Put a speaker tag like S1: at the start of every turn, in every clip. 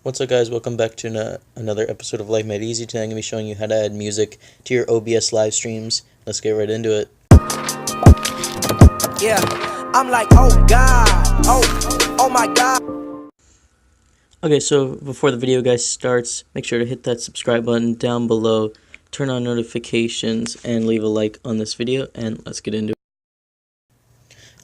S1: What's up guys, welcome back to another episode of Life Made Easy. Today I'm going to be showing you how to add music to your OBS live streams. Let's get right into it.
S2: Yeah, I'm like, oh god, oh my god.
S1: Okay, so before the video guys starts, make sure to hit that subscribe button down below, turn on notifications, and leave a like on this video, and let's get into it.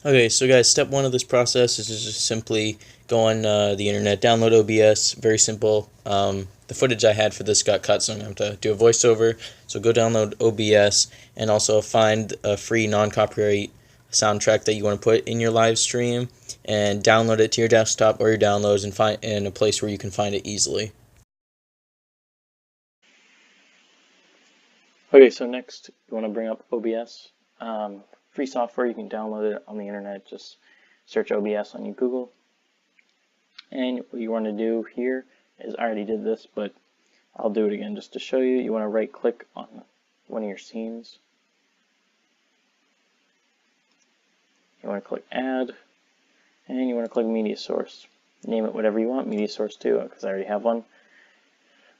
S1: Okay, so guys, step one of this process is just simply go on the internet, download OBS, very simple. The footage I had for this got cut, so I'm going to have to do a voiceover. So go download OBS, and also find a free non-copyright soundtrack that you want to put in your live stream, and download it to your desktop or your downloads and find in a place where you can find it easily. Okay, so next you want to bring up OBS. Free software, you can download it on the internet. Just search OBS on your Google. And what you want to do here is, I already did this, but I'll do it again just to show you. You want to right click on one of your scenes. You want to click add, and you want to click media source. Name it whatever you want, media source 2, because I already have one.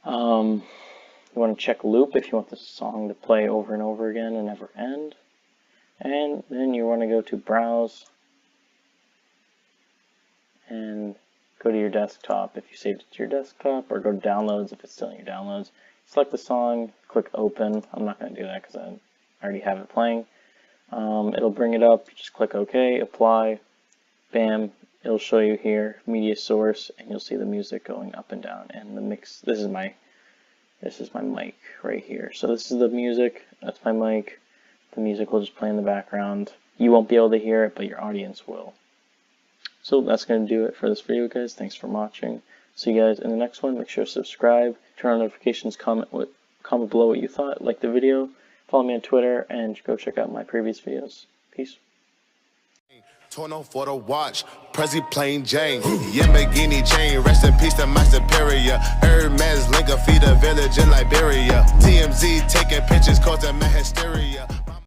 S1: You want to check loop if you want the song to play over and over again and never end. And then you want to go to browse and go to your desktop if you saved it to your desktop, or go to downloads if it's still in your downloads. Select the song, click open. I'm not going to do that because I already have it playing. It'll bring it up, you just click OK, apply, bam, it'll show you here media source, and you'll see the music going up and down, and the mix. This is my mic right here. So this is the music, that's my mic. The music will just play in the background. You won't be able to hear it, but your audience will. So that's going to do it for this video, guys. Thanks for watching. See you guys in the next one. Make sure to subscribe, turn on notifications, comment below what you thought, like the video, follow me on Twitter, and go check out my previous videos. Peace.
S3: Torno for the watch, Prezi plain Jane, Yamagini chain, rest in peace to my superior. Hermes Linker feed a village in Liberia. TMZ taking pictures causing my hysteria.